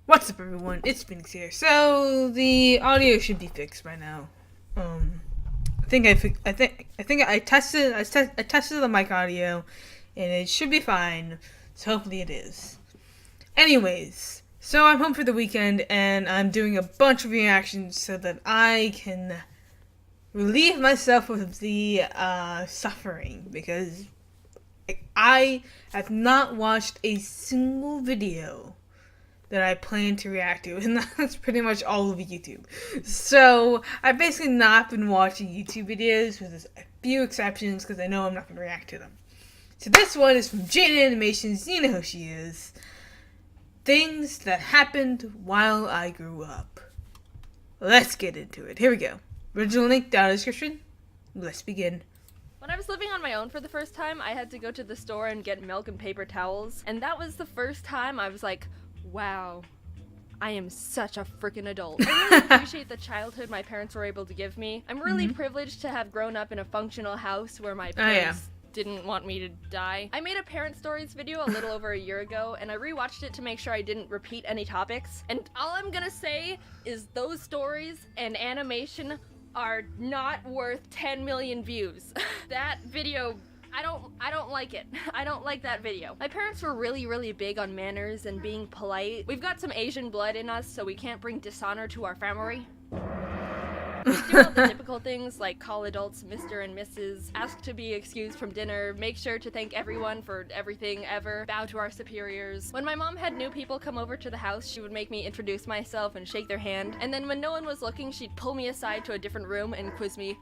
What's up, everyone? It's Phoenix here. So the audio should be fixed by now. I tested the mic audio, and it should be fine. So hopefully it is. Anyways, so I'm home for the weekend, and I'm doing a bunch of reactions so that I can relieve myself of the suffering, because I have not watched a single video that I plan to react to, and that's pretty much all of YouTube. So I've basically not been watching YouTube videos, with a few exceptions, because I know I'm not going to react to them. So this one is from JaidenAnimations. You know who she is. Things that happened while I grew up. Let's get into it. Here we go. Original link down in the description. Let's begin. When I was living on my own for the first time, I had to go to the store and get milk and paper towels, and that was the first time I was like, wow, I am such a freaking adult. I really appreciate the childhood my parents were able to give me. I'm really privileged to have grown up in a functional house where my parents didn't want me to die. I made a parent stories video a little over a year ago, and I rewatched it to make sure I didn't repeat any topics. And all I'm gonna say is those stories and animation are not worth 10 million views. That video, I don't like it. I don't like that video. My parents were really big on manners and being polite. We've got some Asian blood in us, so we can't bring dishonor to our family. We do all the typical things like call adults Mr. and Mrs., ask to be excused from dinner, make sure to thank everyone for everything ever, bow to our superiors. When my mom had new people come over to the house, she would make me introduce myself and shake their hand, and then when no one was looking, she'd pull me aside to a different room and quiz me.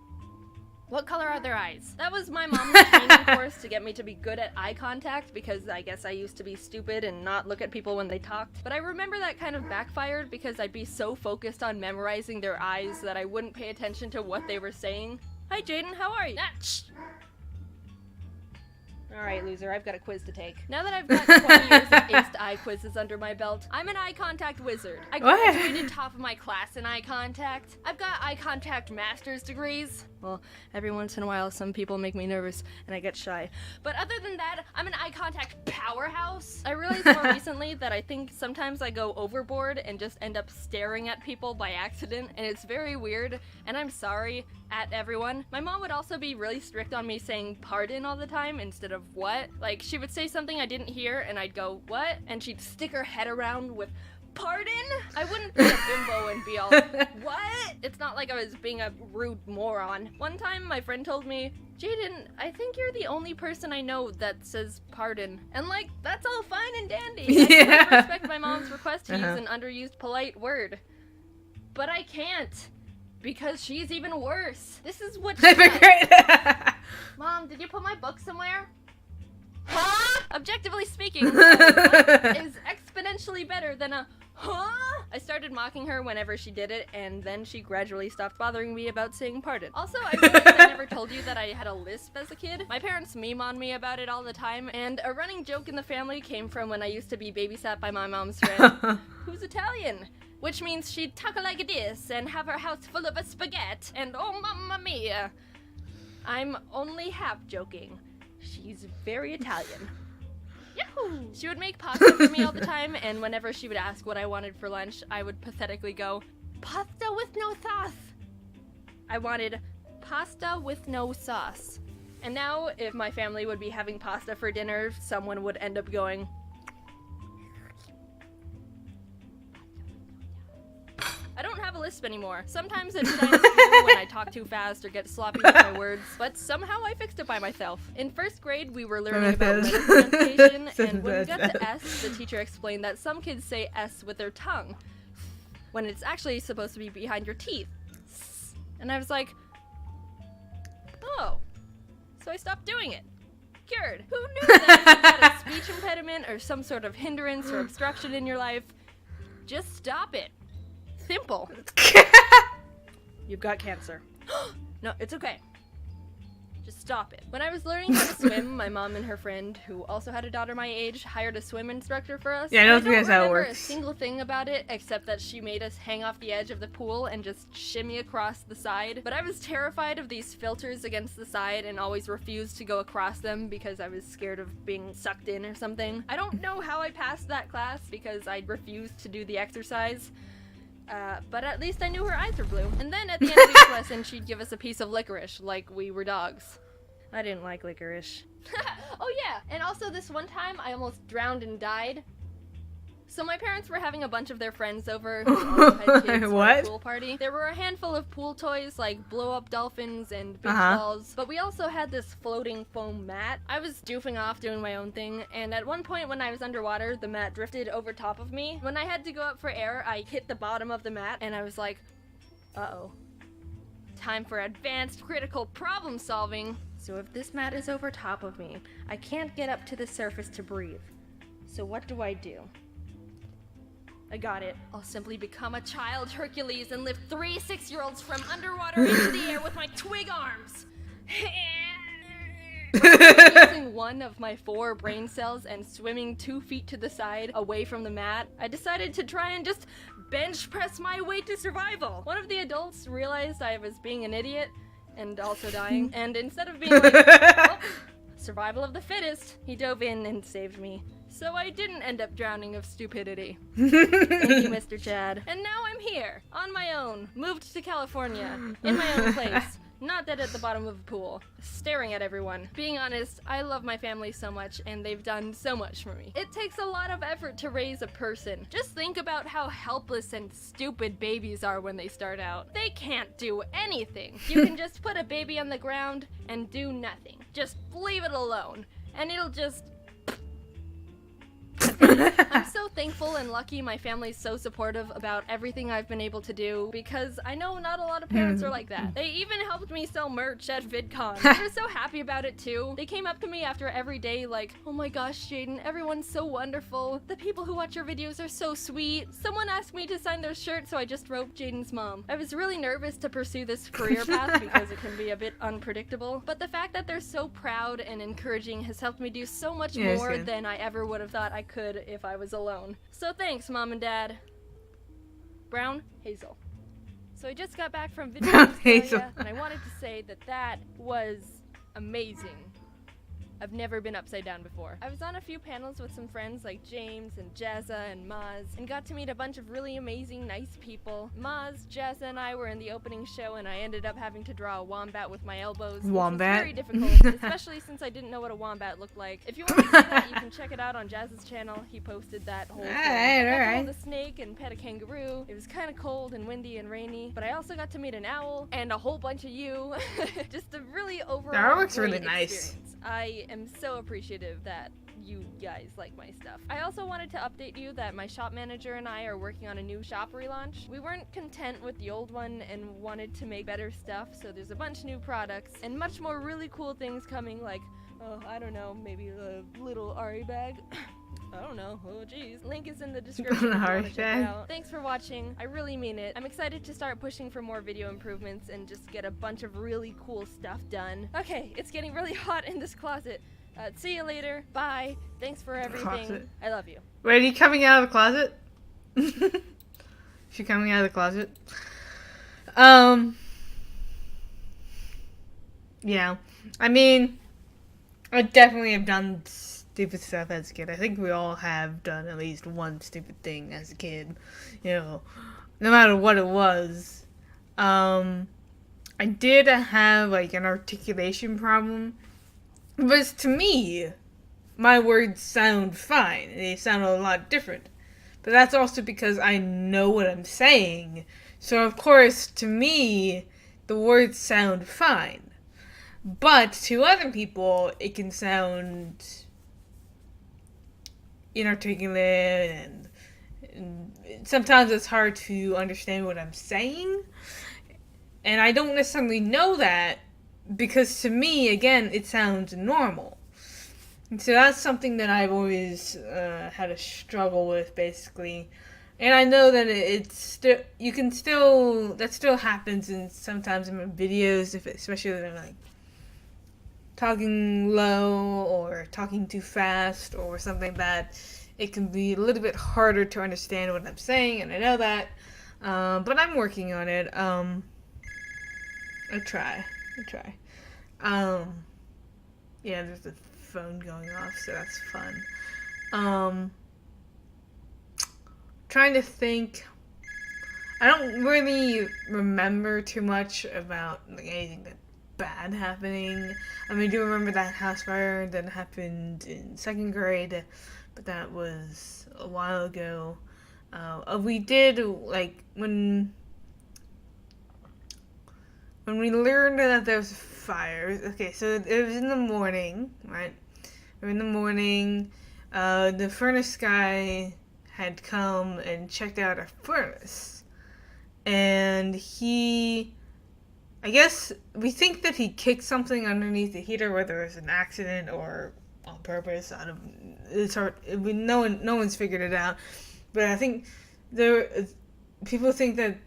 What color are their eyes? That was my mom's training course to get me to be good at eye contact, because I guess I used to be stupid and not look at people when they talked. But I remember that kind of backfired because I'd be so focused on memorizing their eyes that I wouldn't pay attention to what they were saying. Hi Jaiden, how are you? Alright, loser, I've got a quiz to take. Now that I've got 20 years of aced eye quizzes under my belt, I'm an eye contact wizard. I graduated top of my class in eye contact. I've got eye contact master's degrees. Well, every once in a while some people make me nervous and I get shy. But other than that, I'm an eye contact powerhouse. I realized more recently that I think sometimes I go overboard and just end up staring at people by accident, and it's very weird, and I'm sorry at everyone. My mom would also be really strict on me saying pardon all the time instead of what. Like, she would say something I didn't hear and I'd go, what? And she'd stick her head around with pardon? I wouldn't be a bimbo and be all, what? It's not like I was being a rude moron. One time my friend told me, Jaiden, I think you're the only person I know that says pardon. And like, that's all fine and dandy. I can respect my mom's request to use an underused polite word. But I can't. Because she's even worse. This is what she does. Mom, did you put my book somewhere? Huh? Objectively speaking, what is exponentially better than a huh? I started mocking her whenever she did it, and then she gradually stopped bothering me about saying pardon. Also, I realized I never told you that I had a lisp as a kid. My parents meme on me about it all the time, and a running joke in the family came from when I used to be babysat by my mom's friend, who's Italian. Which means she'd talk like this and have her house full of a spaghetti, and oh mamma mia. I'm only half joking. She's very Italian. Yahoo! She would make pasta for me all the time, and whenever she would ask what I wanted for lunch, I would pathetically go, pasta with no sauce. I wanted pasta with no sauce. And now, if my family would be having pasta for dinner, someone would end up going, I don't have a lisp anymore. Sometimes it shines through when I talk too fast or get sloppy with my words, but somehow I fixed it by myself. In first grade, we were learning about letter pronunciation, and when we got to S, the teacher explained that some kids say S with their tongue, when it's actually supposed to be behind your teeth. And I was like, oh. So I stopped doing it. Cured. Who knew that if you had a speech impediment or some sort of hindrance or obstruction in your life, just stop it. Simple. You've got cancer. No, it's okay. Just stop it. When I was learning how to swim, my mom and her friend, who also had a daughter my age, hired a swim instructor for us. Yeah, I don't think that's how it remember works. a single thing about it, except that she made us hang off the edge of the pool and just shimmy across the side. But I was terrified of these filters against the side and always refused to go across them because I was scared of being sucked in or something. I don't know how I passed that class because I refused to do the exercise. But at least I knew her eyes were blue. And then at the end of each lesson, she'd give us a piece of licorice, like we were dogs. I didn't like licorice. Oh yeah, and also this one time I almost drowned and died. So my parents were having a bunch of their friends over who also had kids for a pool party. There were a handful of pool toys like blow-up dolphins and beach balls, but we also had this floating foam mat. I was doofing off doing my own thing, and at one point when I was underwater, the mat drifted over top of me. When I had to go up for air, I hit the bottom of the mat, and I was like, uh-oh. Time for advanced critical problem solving. So if this mat is over top of me, I can't get up to the surface to breathe. So what do? I got it. I'll simply become a child Hercules and lift 3 6-year-olds from underwater into the air with my twig arms. Using one of my 4 brain cells and swimming 2 feet to the side away from the mat, I decided to try and just bench press my way to survival. One of the adults realized I was being an idiot and also dying, and instead of being like, well, survival of the fittest, he dove in and saved me. So I didn't end up drowning of stupidity. Thank you, Mr. Chad. And now I'm here, on my own, moved to California, in my own place, not dead at the bottom of a pool, staring at everyone. Being honest, I love my family so much, and they've done so much for me. It takes a lot of effort to raise a person. Just think about how helpless and stupid babies are when they start out. They can't do anything. You can just put a baby on the ground and do nothing. Just leave it alone, and it'll just... I'm so thankful and lucky my family's so supportive about everything I've been able to do, because I know not a lot of parents are like that. They even helped me sell merch at VidCon. They were so happy about it too. They came up to me after every day like, oh my gosh, Jaiden, everyone's so wonderful. The people who watch your videos are so sweet. Someone asked me to sign their shirt, so I just wrote Jaiden's mom. I was really nervous to pursue this career path because it can be a bit unpredictable, but the fact that they're so proud and encouraging has helped me do so much more than I ever would have thought I could if I was alone. So thanks, Mom and Dad. Brown Hazel. So I just got back from VidCon Australia, and I wanted to say that that was amazing. I've never been upside down before. I was on a few panels with some friends like James and Jazza and Maz, and got to meet a bunch of really amazing, nice people. Maz, Jazza, and I were in the opening show, and I ended up having to draw a wombat with my elbows. Wombat? Which was very difficult, especially since I didn't know what a wombat looked like. If you want to see that, you can check it out on Jazza's channel. He posted that whole thing. I got to hold a snake and pet a kangaroo. It was kind of cold and windy and rainy, but I also got to meet an owl and a whole bunch of you. Just a really overall That looks great really nice. experience. I am so appreciative that you guys like my stuff. I also wanted to update you that my shop manager and I are working on a new shop relaunch. We weren't content with the old one and wanted to make better stuff, so there's a bunch of new products and much more really cool things coming, like, oh, I don't know, maybe a little Ari bag. I don't know. Oh, geez. Link is in the description if you want to check it out. Thanks for watching. I really mean it. I'm excited to start pushing for more video improvements and just get a bunch of really cool stuff done. Okay, it's getting really hot in this closet. See you later. Bye. Thanks for everything. Closet. I love you. Wait, are you coming out of the closet? Is she coming out of the closet? Yeah. I mean, I definitely have done stupid stuff as a kid. I think we all have done at least one stupid thing as a kid. You know, no matter what it was. I did have, like, an articulation problem. But to me, my words sound fine. They sound a lot different. But that's also because I know what I'm saying. So, of course, to me, the words sound fine. But to other people, it can sound inarticulate, and sometimes it's hard to understand what I'm saying. And I don't necessarily know that, because to me, again, it sounds normal. And so that's something that I've always had a struggle with, basically. And I know that that still happens sometimes in my videos, especially when I'm like talking low or talking too fast or something like that, it can be a little bit harder to understand what I'm saying, and I know that. But I'm working on it. I try. Yeah, there's a phone going off, so that's fun. Trying to think. I don't really remember too much about like anything that bad happening. I mean, I do remember that house fire that happened in second grade, but that was a while ago. We did like when we learned that there was a fire. Okay, so it was in the morning, right? In the morning, the furnace guy had come and checked out our furnace, and I guess we think that he kicked something underneath the heater, whether it was an accident or on purpose. It's hard. No one's figured it out, but I think people think that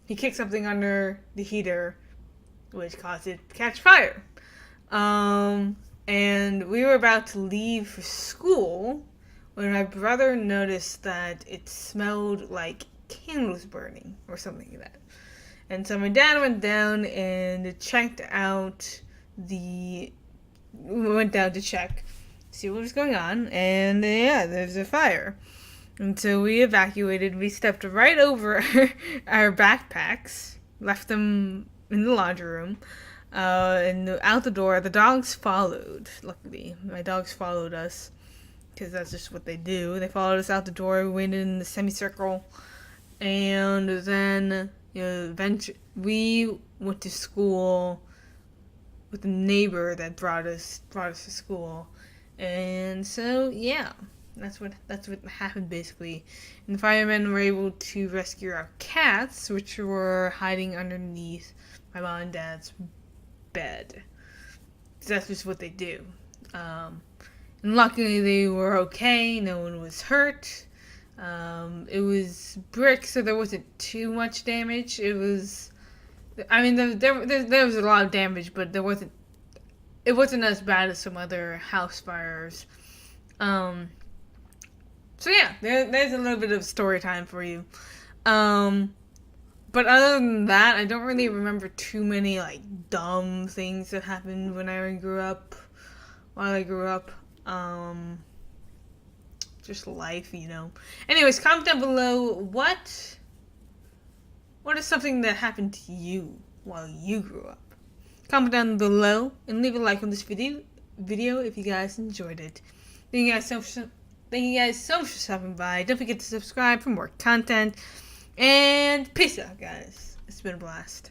he kicked something under the heater, which caused it to catch fire. And we were about to leave for school when my brother noticed that it smelled like candles burning or something like that. And so my dad went down and checked out we went down to check, see what was going on, and yeah, there's a fire. And so we evacuated. We stepped right over our backpacks, left them in the laundry room, and out the door. The dogs followed, luckily. My dogs followed us, because that's just what they do. They followed us out the door. We went in the semicircle, and then eventually we went to school with a neighbor that brought us to school, and so yeah, that's what happened basically. And the firemen were able to rescue our cats, which were hiding underneath my mom and dad's bed. So that's just what they do. And luckily they were okay. No one was hurt. It was brick, so there wasn't too much damage. It was, I mean, there was a lot of damage, but it wasn't as bad as some other house fires. So yeah, there's a little bit of story time for you. But other than that, I don't really remember too many like dumb things that happened when I grew up. While I grew up, just life, Anyways, comment down below what is something that happened to you while you grew up. Comment down below and leave a like on this video if you guys enjoyed it. Thank you guys so much for stopping by. Don't forget to subscribe for more content. And peace out, guys. It's been a blast.